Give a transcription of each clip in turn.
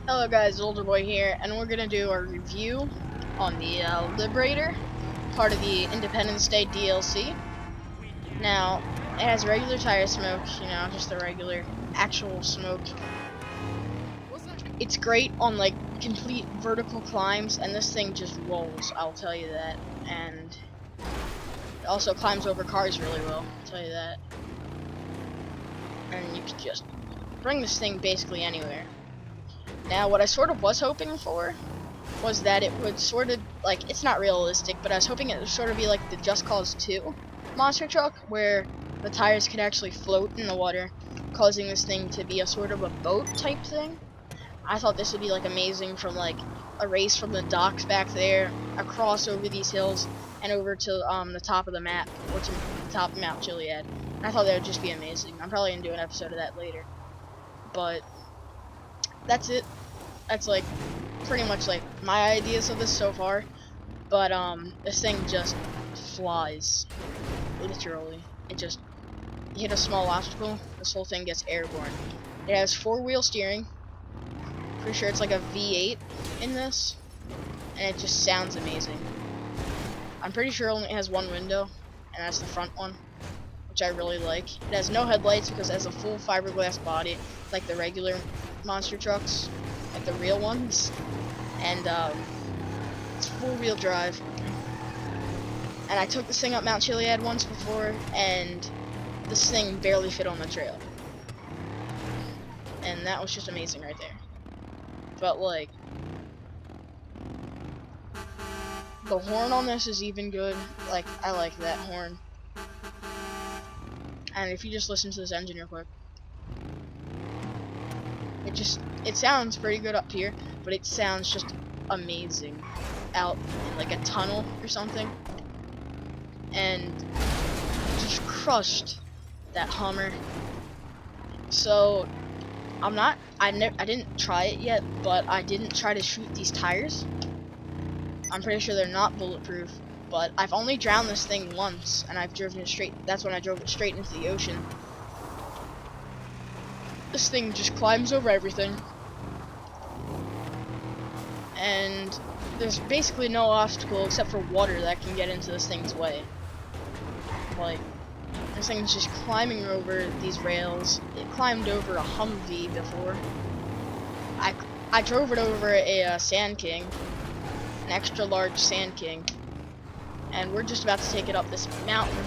Hello guys, Older Boy here, and we're gonna do a review on the Liberator, part of the Independence Day DLC. Now, it has regular tire smoke, just the regular actual smoke. It's great on like complete vertical climbs, and this thing just rolls, I'll tell you that. And it also climbs over cars really well, I'll tell you that. And you can just bring this thing basically anywhere. Now, what I sort of was hoping for was that it would sort of, like, it's not realistic, but I was hoping it would sort of be like the Just Cause 2 monster truck, where the tires could actually float in the water, causing this thing to be a sort of a boat type thing. I thought this would be, like, amazing from, like, a race from the docks back there, across over these hills, and over to, the top of the map, or to the top of Mount Chiliad. And I thought that would just be amazing. I'm probably gonna do an episode of that later. But, that's it. That's, like, pretty much like my ideas of this so far, but this thing just flies, literally. It just hit a small obstacle, this whole thing gets airborne. It has four-wheel steering. Pretty sure it's like a V8 in this, and it just sounds amazing. I'm pretty sure it only has one window, and that's the front one, which I really like. It has no headlights because it has a full fiberglass body, like the regular monster trucks, like the real ones. And it's four-wheel drive. And I took this thing up Mount Chiliad once before, and this thing barely fit on the trail. And that was just amazing right there. But like, the horn on this is even good. Like, I like that horn. And if you just listen to this engine real quick, it sounds pretty good up here, but it sounds just amazing out in like a tunnel or something. And just crushed that Hummer. So I didn't try it yet, but I didn't try to shoot these tires. I'm pretty sure they're not bulletproof, but I've only drowned this thing once, and I've driven it straight. That's when I drove it straight into the ocean. This thing just climbs over everything, and there's basically no obstacle except for water that can get into this thing's way. Like, this thing's just climbing over these rails. It climbed over a Humvee before. I drove it over a Sand King, an extra large Sand King, and we're just about to take it up this mountain.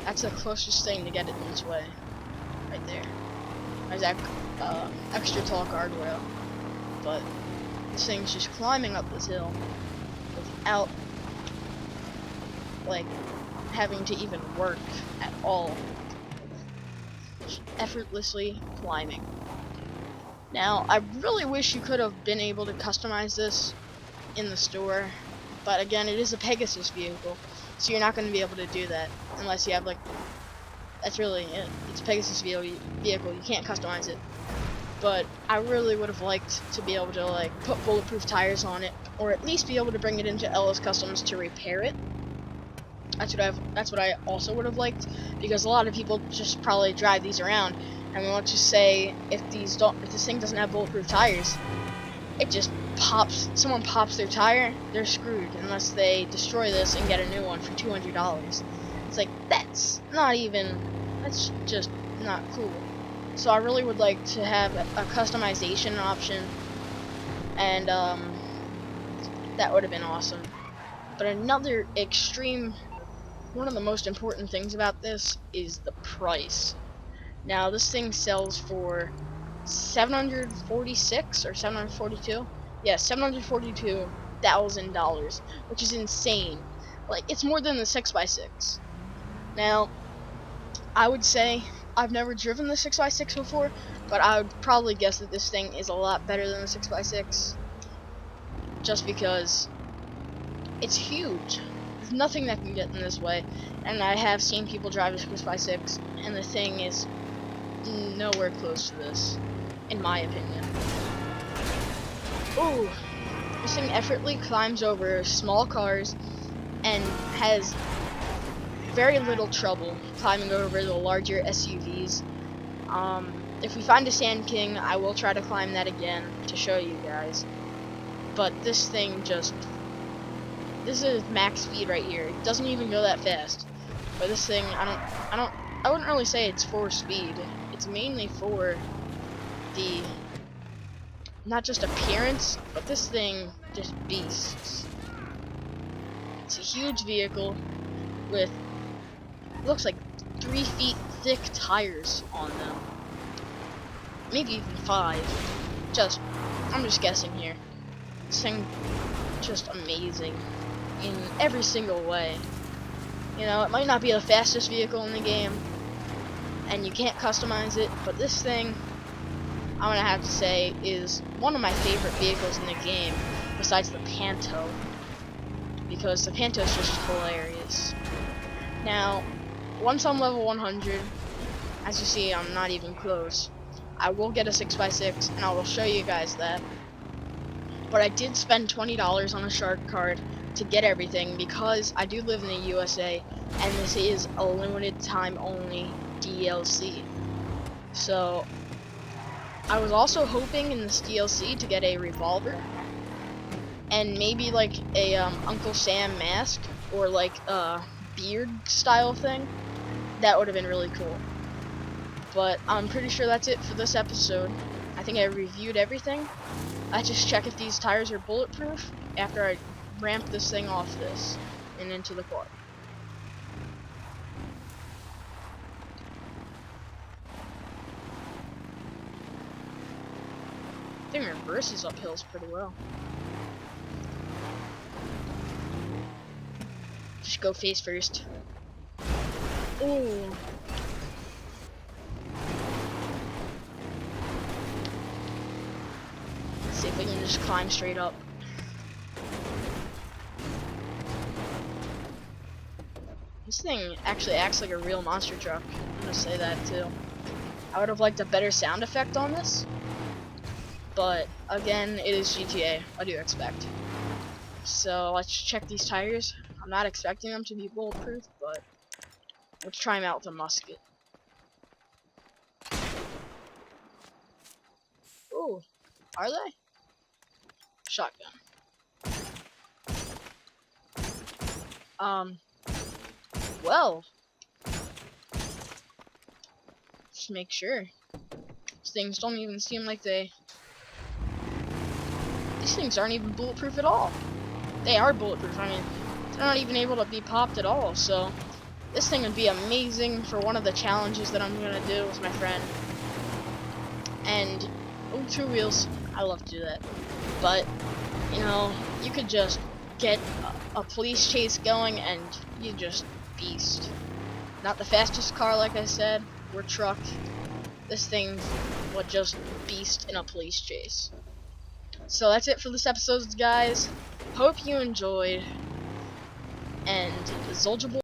That's the closest thing to get it in its way, right there. There's that extra tall guardrail, but this thing's just climbing up this hill without like having to even work at all. Just effortlessly climbing. Now, I really wish you could have been able to customize this in the store, but again, it is a Pegasus vehicle, so you're not going to be able to do that unless you have, like, that's really it. It's a Pegasus vehicle, you can't customize it. But I really would have liked to be able to, like, put bulletproof tires on it, or at least be able to bring it into LS Customs to repair it. That's what I also would have liked, because a lot of people just probably drive these around, and let's just say if this thing doesn't have bulletproof tires, it just pops. Someone pops their tire, they're screwed unless they destroy this and get a new one for $200. It's like that's just not cool. So I really would like to have a customization option, and that would have been awesome. But another one of the most important things about this is the price. Now, this thing sells for $746 or $742. Yeah, $742,000, which is insane. Like, it's more than the 6x6. Now, I would say I've never driven the 6x6 before, but I would probably guess that this thing is a lot better than the 6x6, just because it's huge. There's nothing that can get in this way, and I have seen people drive a 6x6, and the thing is nowhere close to this, in my opinion. Ooh, this thing effortlessly climbs over small cars and has very little trouble climbing over the larger SUVs. If we find a Sand King, I will try to climb that again to show you guys. But this thing just, this is max speed right here. It doesn't even go that fast. But this thing, I wouldn't really say it's for speed. It's mainly for the, not just appearance, but this thing just beasts. It's a huge vehicle with, looks like 3 feet thick tires on them. Maybe even 5. I'm just guessing here. This thing, just amazing in every single way. You know, it might not be the fastest vehicle in the game, and you can't customize it, but this thing, I'm gonna have to say, is one of my favorite vehicles in the game, besides the Panto, because the Panto is just hilarious. Now, once I'm level 100, as you see, I'm not even close. I will get a 6x6, and I will show you guys that. But I did spend $20 on a shark card to get everything because I do live in the USA, and this is a limited time only DLC. So I was also hoping in this DLC to get a revolver and maybe like a Uncle Sam mask or like a beard style thing. That would have been really cool. But I'm pretty sure that's it for this episode. I think I reviewed everything. I just check if these tires are bulletproof after I ramp this thing off this and into the car. I think it reverses up hills pretty well. Just go face first. Ooh. Let's see if we can just climb straight up. This thing actually acts like a real monster truck. I'm gonna say that too. I would have liked a better sound effect on this, but again, it is GTA. What do you expect? So let's check these tires. I'm not expecting them to be bulletproof, but let's try them out with a musket. Ooh, are they? Shotgun. Well, just make sure. These things don't even seem like these things aren't even bulletproof at all. They are bulletproof. I mean, they're not even able to be popped at all, so this thing would be amazing for one of the challenges that I'm gonna do with my friend. And, oh, 2 wheels. I love to do that. But, you know, you could just get a police chase going and you just beast. Not the fastest car, like I said, or truck. This thing would just beast in a police chase. So that's it for this episode, guys. Hope you enjoyed. And Zolja